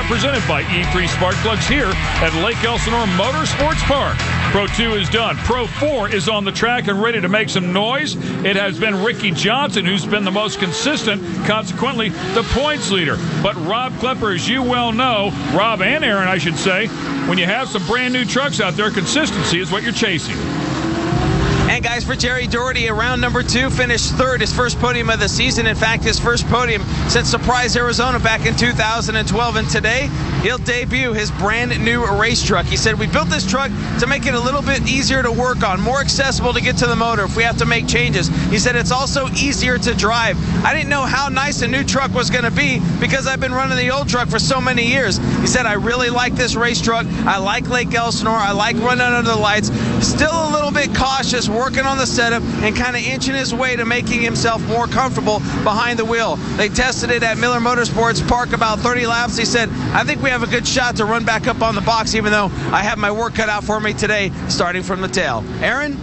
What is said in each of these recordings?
presented by E3 Spark Plugs here at Lake Elsinore Motorsports Park. Pro 2 is done. Pro 4 is on the track and ready to make some noise. It has been Ricky Johnson who's been the most consistent, consequently the points leader. But Rob Klepper, as you well know, Rob and Aaron, I should say, when you have some brand new trucks out there, consistency is what you're chasing. And guys, for Jerry Doherty, round number 2, finished third, his first podium of the season. In fact, his first podium since Surprise Arizona back in 2012. And today, he'll debut his brand new race truck. He said, we built this truck to make it a little bit easier to work on, more accessible to get to the motor if we have to make changes. He said, it's also easier to drive. I didn't know how nice a new truck was going to be because I've been running the old truck for so many years. He said, I really like this race truck. I like Lake Elsinore. I like running under the lights. Still a little bit cautious, working on the setup and kind of inching his way to making himself more comfortable behind the wheel. They tested it at Miller Motorsports Park about 30 laps. He said, I think we have a good shot to run back up on the box, even though I have my work cut out for me today, starting from the tail. Aaron?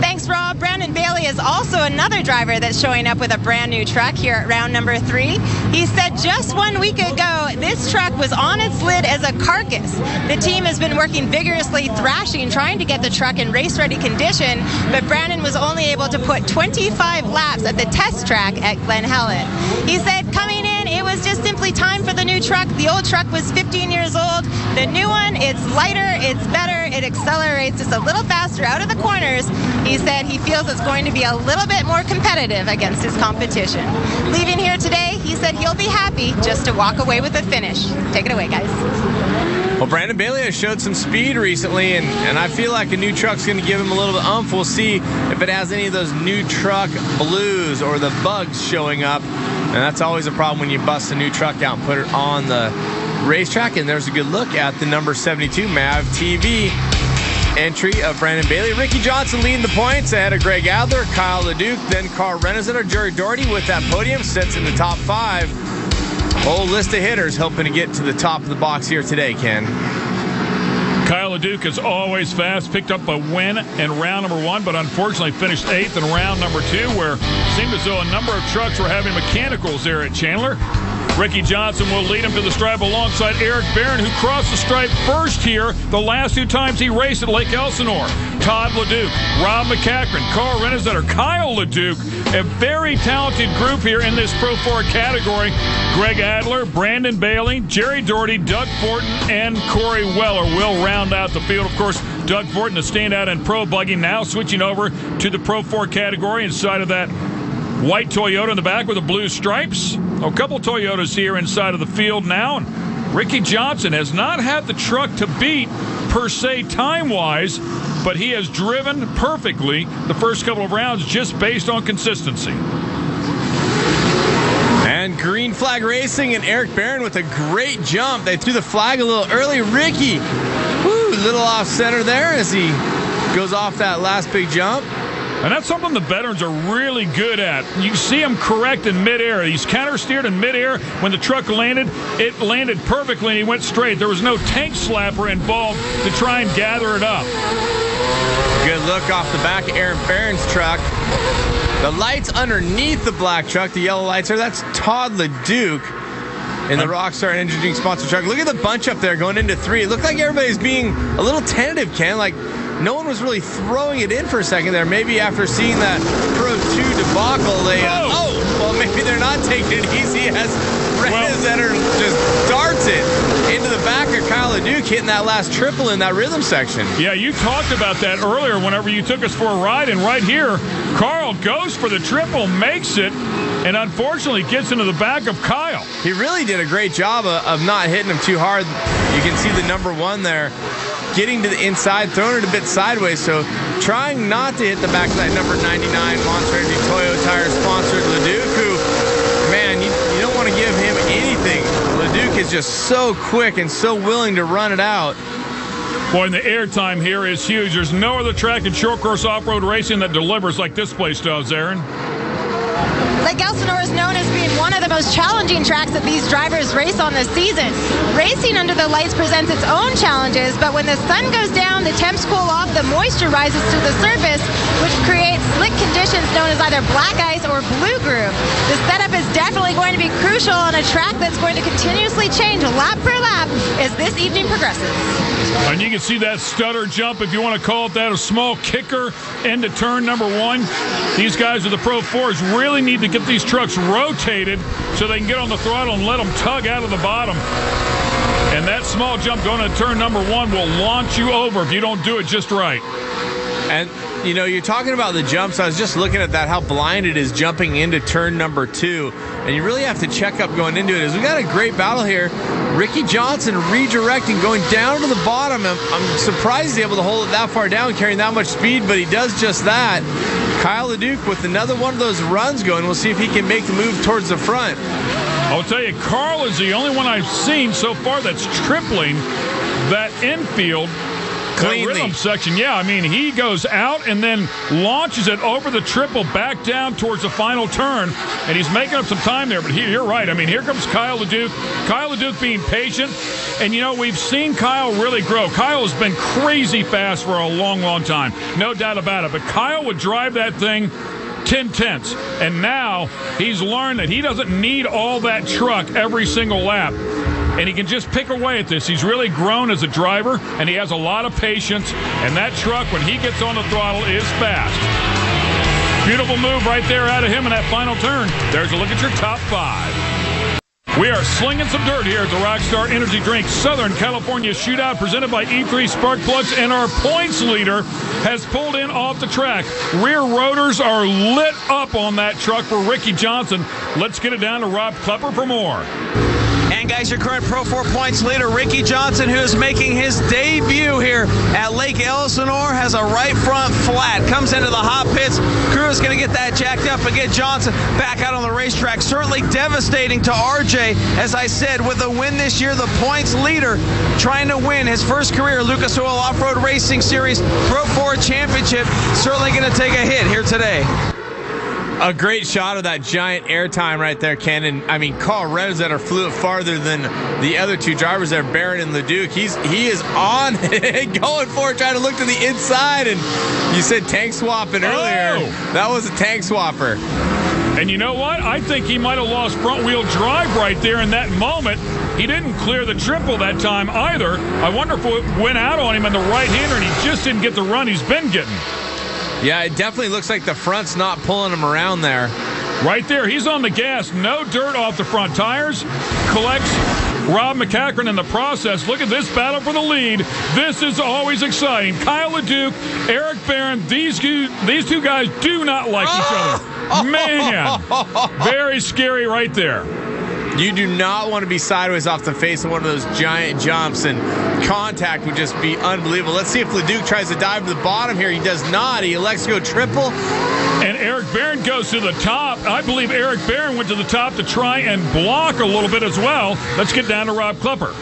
Thanks, Rob. Brandon Bailey is also another driver that's showing up with a brand new truck here at round number 3. He said just 1 week ago, this truck was on its lid as a carcass. The team has been working vigorously, thrashing, trying to get the truck in race-ready condition, but Brandon was only able to put 25 laps at the test track at Glen Helen. He said coming in, it was just simply time for the new truck. The old truck was 15 years old. The new one, it's lighter, it's better, it accelerates just a little faster out of the corners. He said he feels it's going to be a little bit more competitive against his competition. Leaving here today, he said he'll be happy just to walk away with a finish. Take it away, guys. Well, Brandon Bailey has showed some speed recently, and I feel like a new truck's going to give him a little bit of oomph. We'll see if it has any of those new truck blues or the bugs showing up. And that's always a problem when you bust a new truck out and put it on the racetrack. And there's a good look at the number 72 MAV TV entry of Brandon Bailey. Ricky Johnson leading the points ahead of Greg Adler, Kyle LeDuc, then Carl Renazetter. Jerry Doherty with that podium sits in the top 5. Whole list of hitters hoping to get to the top of the box here today, Ken. Kyle LeDuc is always fast, picked up a win in round number 1, but unfortunately finished 8th in round number 2, where it seemed as though a number of trucks were having mechanicals there at Chandler. Ricky Johnson will lead him to the stripe alongside Eric Barron, who crossed the stripe first here the last 2 times he raced at Lake Elsinore. Todd LeDuc, Rob McCachran, Carl Renazetter, Kyle LeDuc, a very talented group here in this Pro 4 category. Greg Adler, Brandon Bailey, Jerry Doherty, Doug Fortin, and Corey Weller will round out the field. Of course, Doug Fortin, the standout in pro buggy, now switching over to the Pro 4 category inside of that white Toyota in the back with the blue stripes. A couple Toyotas here inside of the field now. And Ricky Johnson has not had the truck to beat per se time-wise, but he has driven perfectly the first couple of rounds just based on consistency. And green flag racing and Eric Barron with a great jump. They threw the flag a little early. Ricky, little off center there as he goes off that last big jump. And that's something the veterans are really good at. You see him correct in midair. He's counter-steered in midair. When the truck landed, it landed perfectly and he went straight. There was no tank slapper involved to try and gather it up. Good look off the back of Aaron Barron's truck. The lights underneath the black truck, the yellow lights there, that's Todd LeDuc in the Rockstar Energy Drink sponsored truck. Look at the bunch up there going into 3. It looked like everybody's being a little tentative, Ken. Like no one was really throwing it in for a second there. Maybe after seeing that Pro 2 debacle, they, well, maybe they're not taking it easy as Renazetter just darts it into the back of Kyle LeDuc, hitting that last triple in that rhythm section. Yeah, you talked about that earlier whenever you took us for a ride, and right here, Carl goes for the triple, makes it, and unfortunately gets into the back of Kyle. He really did a great job of not hitting him too hard. You can see the number 1 there, getting to the inside, throwing it a bit sideways, so trying not to hit the back of that number 99 Monster Energy Toyo Tire sponsored LeDuc, who, man, you don't want to give him anything. LeDuc is just so quick and so willing to run it out. Boy, and the airtime here is huge. There's no other track in short course off-road racing that delivers like this place does, Aaron. Lake Elsinore is known as being one of the most challenging tracks that these drivers race on this season. Racing under the lights presents its own challenges, but when the sun goes down, the temps cool off, the moisture rises to the surface, which creates slick conditions known as either black ice or blue groove. The setup is definitely going to be crucial on a track that's going to continuously change lap per lap as this evening progresses. And you can see that stutter jump, if you want to call it that, a small kicker into turn number 1. These guys with the Pro 4s really need to get these trucks rotated so they can get on the throttle and let them tug out of the bottom. And that small jump going into turn number 1 will launch you over if you don't do it just right. And, you know, you're talking about the jumps. I was just looking at that, how blind it is jumping into turn number 2. And you really have to check up going into it. As we got a great battle here. Ricky Johnson redirecting, going down to the bottom. I'm surprised he's able to hold it that far down, carrying that much speed, but he does just that. Kyle LeDuc with another one of those runs going. We'll see if he can make the move towards the front. I'll tell you, Carl is the only one I've seen so far that's tripling that infield rhythm section. Yeah, I mean, he goes out and then launches it over the triple back down towards the final turn, and he's making up some time there. But you're right. I mean, here comes Kyle LeDuc. Kyle LeDuc being patient. And, you know, we've seen Kyle really grow. Kyle has been crazy fast for a long, long time. No doubt about it. But Kyle would drive that thing 10/10ths. And now he's learned that he doesn't need all that truck every single lap. And he can just pick away at this. He's really grown as a driver, and he has a lot of patience. And that truck, when he gets on the throttle, is fast. Beautiful move right there out of him in that final turn. There's a look at your top 5. We are slinging some dirt here at the Rockstar Energy Drink Southern California Shootout presented by E3 Spark Plugs, and our points leader has pulled in off the track. Rear rotors are lit up on that truck for Ricky Johnson. Let's get it down to Rob Klepper for more. And guys, your current Pro 4 points leader, Ricky Johnson, who is making his debut here at Lake Elsinore, has a right front flat. Comes into the hot pits. Crew is going to get that jacked up and get Johnson back out on the racetrack. Certainly devastating to RJ. As I said, with a win this year, the points leader trying to win his first career Lucas Oil Off-Road Racing Series Pro 4 Championship. Certainly going to take a hit here today. A great shot of that giant airtime right there, Ken. And I mean, Carl Redzetter flew it farther than the other two drivers there, Barron and LeDuc. He is on it, going for it, trying to look to the inside. And you said tank swapping earlier. Oh. That was a tank swapper. And you know what? I think he might have lost front wheel drive right there in that moment. He didn't clear the triple that time either. I wonder if it went out on him in the right-hander and he just didn't get the run he's been getting. Yeah, it definitely looks like the front's not pulling him around there. Right there, he's on the gas. No dirt off the front tires. Collects Rob McCachran in the process. Look at this battle for the lead. This is always exciting. Kyle LeDuc, Eric Barron, these two guys do not like each other. Man, very scary right there. You do not want to be sideways off the face of one of those giant jumps, and contact would just be unbelievable. Let's see if LeDuc tries to dive to the bottom here. He does not. He elects to go triple. And Eric Barron goes to the top. I believe Eric Barron went to the top to try and block a little bit as well. Let's get down to Rob Klepper.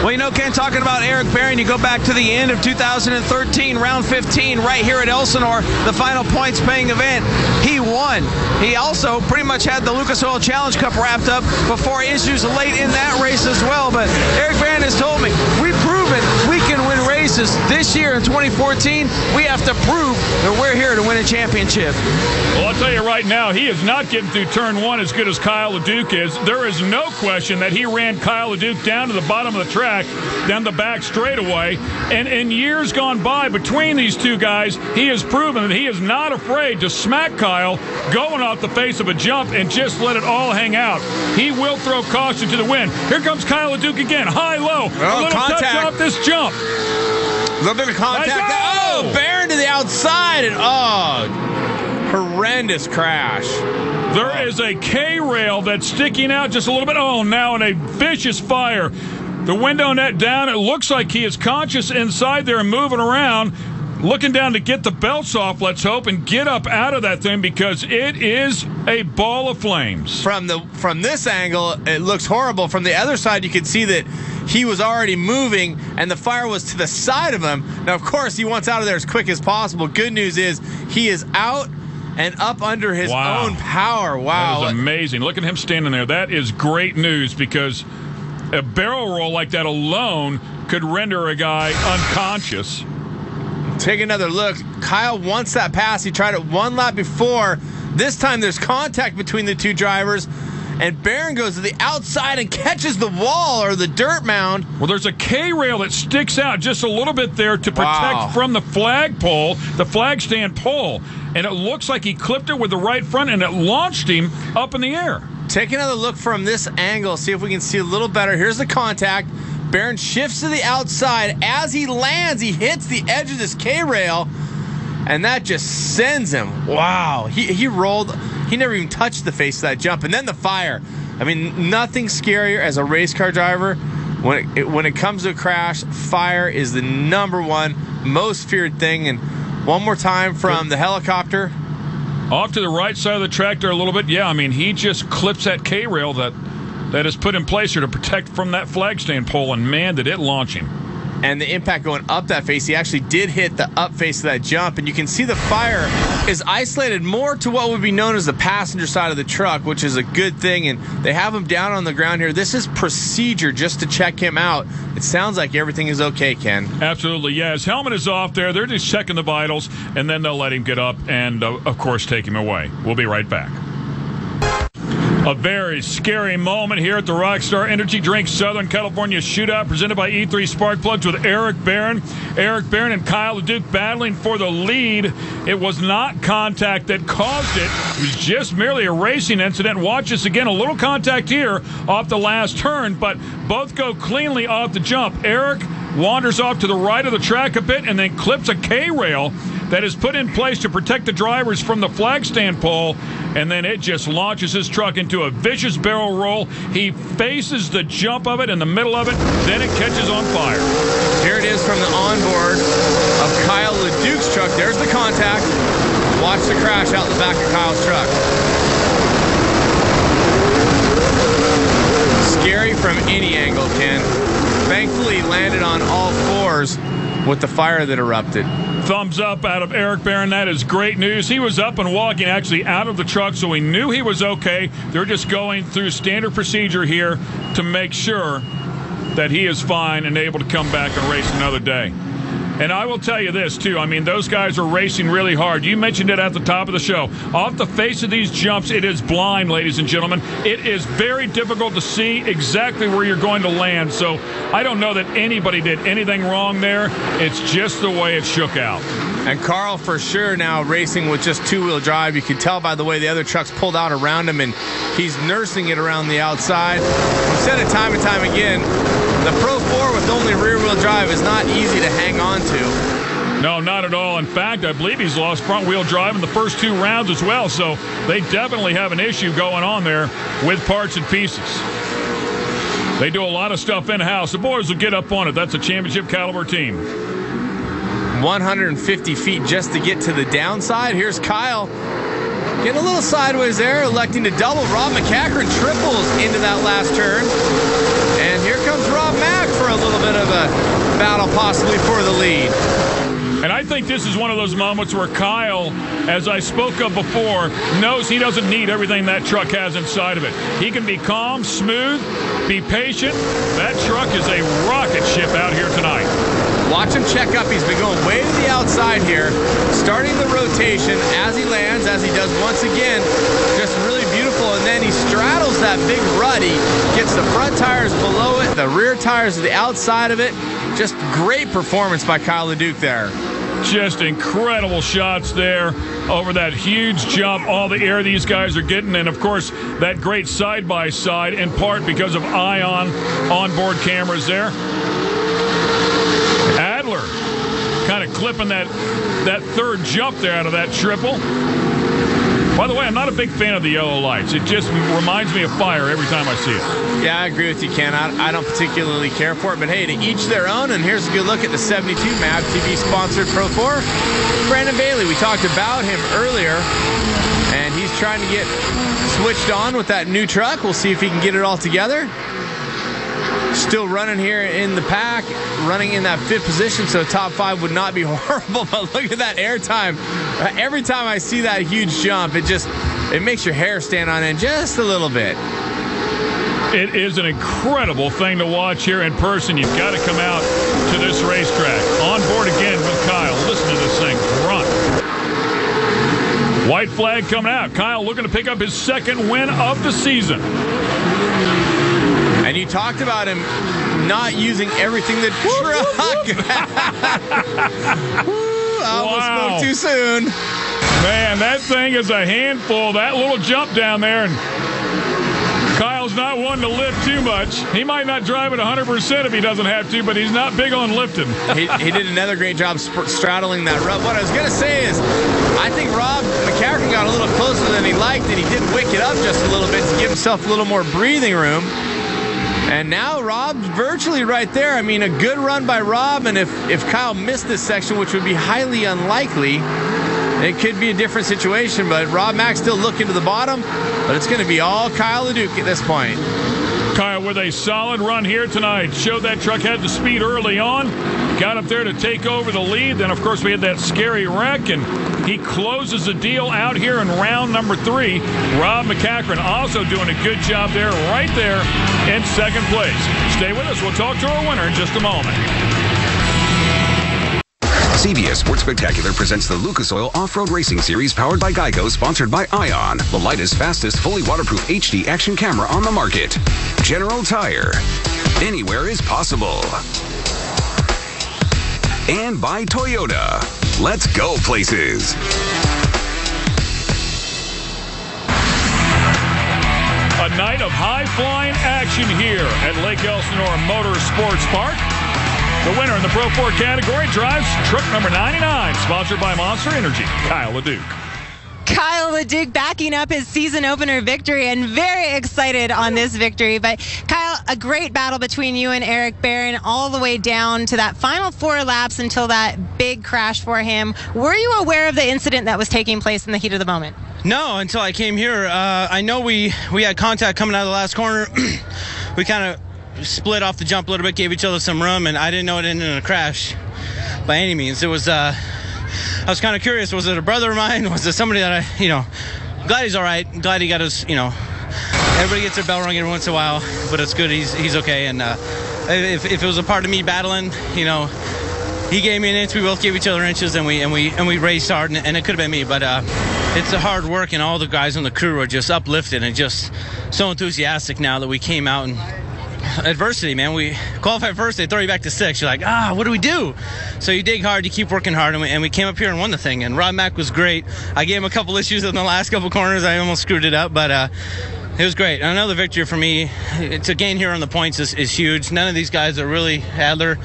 Well, you know, Ken, talking about Eric Barron, you go back to the end of 2013, round 15, right here at Elsinore, the final points paying event. He won. He also pretty much had the Lucas Oil Challenge Cup wrapped up before issues late in that race as well. But Eric Barron has told me, we've proven we can win races. This year in 2014, we have to prove that we're here to win a championship. Well, I'll tell you right now, he is not getting through turn 1 as good as Kyle LeDuc is. There is no question that he ran Kyle LeDuc down to the bottom of the track, down the back straightaway. And in years gone by between these two guys, he has proven that he is not afraid to smack Kyle going off the face of a jump and just let it all hang out. He will throw caution to the wind. Here comes Kyle LeDuc again, high-low. A little touch off this jump. A little bit of contact. Oh, Barron to the outside. And horrendous crash. There is a K-rail that's sticking out just a little bit. Oh, now in a vicious fire. The window net down. It looks like he is conscious inside there and moving around, looking down to get the belts off, let's hope, and get up out of that thing because it is a ball of flames. From this angle, it looks horrible. From the other side, you can see that he was already moving and the fire was to the side of him. Now, of course, he wants out of there as quick as possible. Good news is he is out. and up under his own power. Wow. That is amazing. Look at him standing there. That is great news, because a barrel roll like that alone could render a guy unconscious. Take another look. Kyle wants that pass. He tried it one lap before. This time there's contact between the two drivers, and Barron goes to the outside and catches the wall or the dirt mound. Well, there's a K-rail that sticks out just a little bit there to protect from the flagpole, the flag stand pole, and it looks like he clipped it with the right front, and it launched him up in the air. Take another look from this angle, see if we can see a little better. Here's the contact. Barron shifts to the outside. As he lands, he hits the edge of this K-rail, and that just sends him. Wow. He rolled. He never even touched the face of that jump. And then the fire. I mean, nothing scarier as a race car driver. When it comes to a crash, fire is the #1 most feared thing. And one more time from the helicopter. Off to the right side of the track there a little bit. Yeah, I mean, he just clips that K-rail that is put in place here to protect from that flag stand pole, and man, did it launch him. And the impact going up that face, he actually did hit the up face of that jump, and you can see the fire is isolated more to what would be known as the passenger side of the truck, which is a good thing, and they have him down on the ground here. This is procedure just to check him out. It sounds like everything is okay, Ken. Absolutely, yeah. His helmet is off there. They're just checking the vitals, and then they'll let him get up and, of course, take him away. We'll be right back. A very scary moment here at the Rockstar Energy Drink Southern California Shootout, presented by E3 Spark Plugs, with Eric Barron. Eric Barron and Kyle LeDuc battling for the lead. It was not contact that caused it. It was just merely a racing incident. Watch this again. A little contact here off the last turn, but both go cleanly off the jump. Eric wanders off to the right of the track a bit and then clips a K-rail that is put in place to protect the drivers from the flag stand pole, and then it just launches his truck into a vicious barrel roll. He faces the jump of it in the middle of it, then it catches on fire. Here it is from the onboard of Kyle LeDuc's truck. There's the contact. Watch the crash out the back of Kyle's truck. Scary from any angle, Ken. Thankfully, he landed on all fours with the fire that erupted. Thumbs up out of Eric Barron. That is great news. He was up and walking actually out of the truck, so we knew he was okay. They're just going through standard procedure here to make sure that he is fine and able to come back and race another day. And I will tell you this, too. I mean, those guys are racing really hard. You mentioned it at the top of the show. Off the face of these jumps, it is blind, ladies and gentlemen. It is very difficult to see exactly where you're going to land. So I don't know that anybody did anything wrong there. It's just the way it shook out. And Carl, for sure, now racing with just two-wheel drive. You can tell by the way the other trucks pulled out around him, and he's nursing it around the outside. We've said it time and time again, the Pro 4 with only rear-wheel drive is not easy to hang on to. No, not at all. In fact, I believe he's lost front-wheel drive in the first 2 rounds as well, so they definitely have an issue going on there with parts and pieces. They do a lot of stuff in-house. The boys will get up on it. That's a championship caliber team. 150 feet just to get to the downside. Here's Kyle getting a little sideways there, electing to double. Rob McCachran triples into that last turn. And here comes Rob Mack for a little bit of a battle possibly for the lead. And I think this is one of those moments where Kyle, as I spoke of before, knows he doesn't need everything that truck has inside of it. He can be calm, smooth, be patient. That truck is a rocket ship out here tonight. Watch him check up. He's been going way to the outside here, starting the rotation as he lands, as he does once again. Just really beautiful. And then he straddles that big ruddy, gets the front tires below it, the rear tires to the outside of it. Just great performance by Kyle LeDuc there. Just incredible shots there over that huge jump, all the air these guys are getting, and of course that great side-by-side in part because of Ion onboard cameras there. Adler kind of clipping that third jump there out of that triple. By the way, I'm not a big fan of the yellow lights. It just reminds me of fire every time I see it. Yeah, I agree with you, Ken. I don't particularly care for it, but hey, to each their own. And here's a good look at the 72 MAV TV sponsored Pro 4. Brandon Bailey, we talked about him earlier, and he's trying to get switched on with that new truck. We'll see if he can get it all together. still running here in the pack, running in that 5th position, so top 5 would not be horrible. But look at that air time. Every time I see that huge jump, it makes your hair stand on end just a little bit. It is an incredible thing to watch here in person. You've got to come out to this racetrack. On board again with Kyle. Listen to this thing run. White flag coming out. Kyle looking to pick up his 2nd win of the season. And you talked about him not using everything the truck. I almost spoke too soon. Man, that thing is a handful. That little jump down there, and Kyle's not one to lift too much. He might not drive it 100% if he doesn't have to, but he's not big on lifting. He did another great job straddling that rub. What I was going to say is, I think Rob McCaffrey got a little closer than he liked, and he did wick it up just a little bit to give himself a little more breathing room. And now Rob's virtually right there. I mean, a good run by Rob, and if Kyle missed this section, which would be highly unlikely, it could be a different situation. But Rob Mack's still looking to the bottom, but it's going to be all Kyle LeDuc at this point. Kyle with a solid run here tonight. Showed that truck had the speed early on. Got up there to take over the lead. Then, of course, we had that scary wreck, and he closes the deal out here in round number 3. Rob McCaffrey also doing a good job there, right there in 2nd place. Stay with us. We'll talk to our winner in just a moment. CBS Sports Spectacular presents the Lucas Oil Off-Road Racing Series powered by Geico, sponsored by Ion, the lightest, fastest, fully waterproof HD action camera on the market. General Tire. Anywhere is possible. And by Toyota. Let's go places. A night of high-flying action here at Lake Elsinore Motorsports Park. The winner in the Pro 4 category drives truck number 99, sponsored by Monster Energy, Kyle LeDuc. Kyle LeDuc backing up his season opener victory, and very excited on this victory. But Kyle, a great battle between you and Eric Barron all the way down to that final 4 laps until that big crash for him. Were you aware of the incident that was taking place in the heat of the moment? No, until I came here. I know we had contact coming out of the last corner. We kind of split off the jump a little bit, gave each other some room, and I didn't know it ended in a crash by any means. It was I was kind of curious. Was it a brother of mine? Was it somebody that glad he's all right. Glad he got his, everybody gets their bell rung every once in a while, but it's good he's okay. And if it was a part of me battling, he gave me an inch, we both gave each other inches, and we raced hard, and it could have been me, but it's the hard work, and all the guys on the crew are just uplifted and just so enthusiastic now that we came out. And adversity, man. We qualified first, they throw you back to 6. You're like, what do we do? So you dig hard, you keep working hard, and we came up here and won the thing. And Rob Mack was great. I gave him a couple issues in the last couple corners. I almost screwed it up, but it was great. Another victory for me. To gain here on the points is huge. None of these guys are really Adler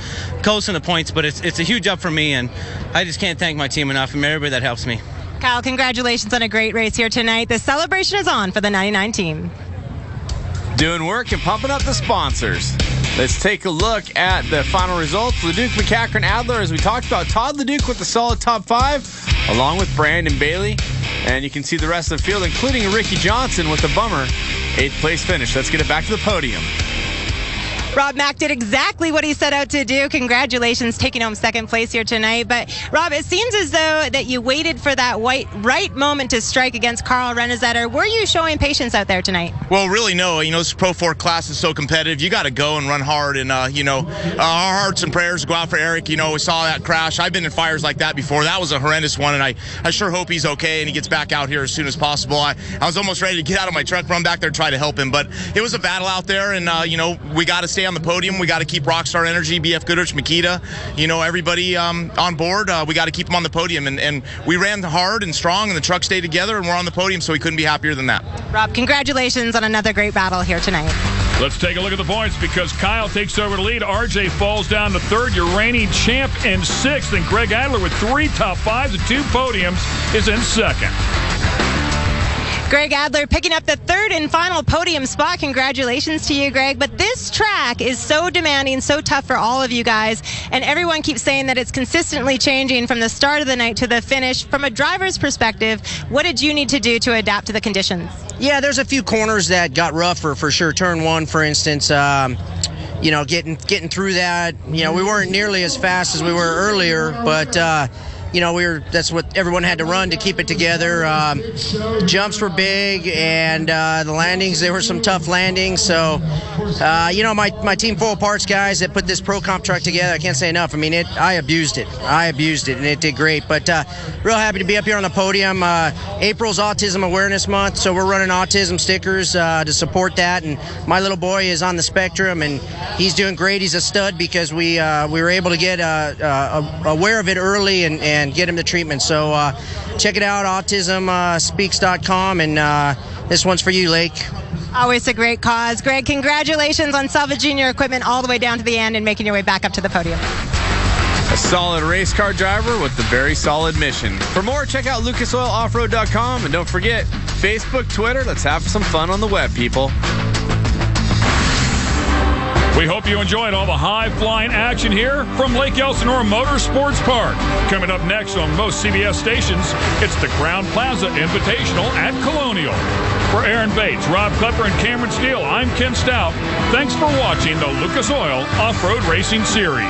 close in the points, but it's a huge up for me, and I just can't thank my team enough and everybody that helps me. Kyle, congratulations on a great race here tonight. The celebration is on for the 99 team. Doing work and pumping up the sponsors. Let's take a look at the final results. LeDuc, McCaffrey, and Adler, as we talked about. Todd LeDuc with the solid top 5, along with Brandon Bailey. And you can see the rest of the field, including Ricky Johnson with the bummer 8th place finish. Let's get it back to the podium. Rob Mack did exactly what he set out to do. Congratulations, taking home 2nd place here tonight. But Rob, it seems as though that you waited for that right moment to strike against Carl Renesetter. Were you showing patience out there tonight? Well, really, no. This Pro 4 class is so competitive. You got to go and run hard. And, our hearts and prayers go out for Eric. We saw that crash. I've been in fires like that before. That was a horrendous one, and I sure hope he's okay and he gets back out here as soon as possible. I was almost ready to get out of my truck, run back there, try to help him. But it was a battle out there, and, we got to stay on the podium. We got to keep Rockstar Energy, BF Goodrich, Makita, everybody on board. We got to keep them on the podium, and we ran hard and strong, and the truck stayed together, and we're on the podium, so we couldn't be happier than that. Rob, congratulations on another great battle here tonight. Let's take a look at the points, because Kyle takes over the lead. RJ falls down to 3rd, your reigning champ in 6th, and Greg Adler with 3 top 5s and 2 podiums is in 2nd. Greg Adler picking up the 3rd and final podium spot. Congratulations to you, Greg. But this track is so demanding, so tough for all of you guys. And everyone keeps saying that it's consistently changing from the start of the night to the finish. From a driver's perspective, what did you need to do to adapt to the conditions? Yeah, there's a few corners that got rougher for sure. Turn 1, for instance. getting through that. We weren't nearly as fast as we were earlier, but that's what everyone had to run to keep it together. Jumps were big, and the landings, there were some tough landings. So, my team full of parts guys that put this Pro Comp truck together, I can't say enough. I mean, I abused it, and it did great. But real happy to be up here on the podium. April's Autism Awareness Month, so we're running autism stickers to support that. And my little boy is on the spectrum, and he's doing great. He's a stud because we were able to get aware of it early and get him the treatment. So check it out, autismspeaks.com, and this one's for you, Lake. Always a great cause. Greg, congratulations on salvaging your equipment all the way down to the end and making your way back up to the podium. A solid race car driver with a very solid mission. For more, check out lucasoiloffroad.com, and don't forget, Facebook, Twitter, let's have some fun on the web, people. We hope you enjoyed all the high-flying action here from Lake Elsinore Motorsports Park. Coming up next on most CBS stations, it's the Crown Plaza Invitational at Colonial. For Aaron Bates, Rob Klepper, and Cameron Steele, I'm Ken Stout. Thanks for watching the Lucas Oil Off-Road Racing Series.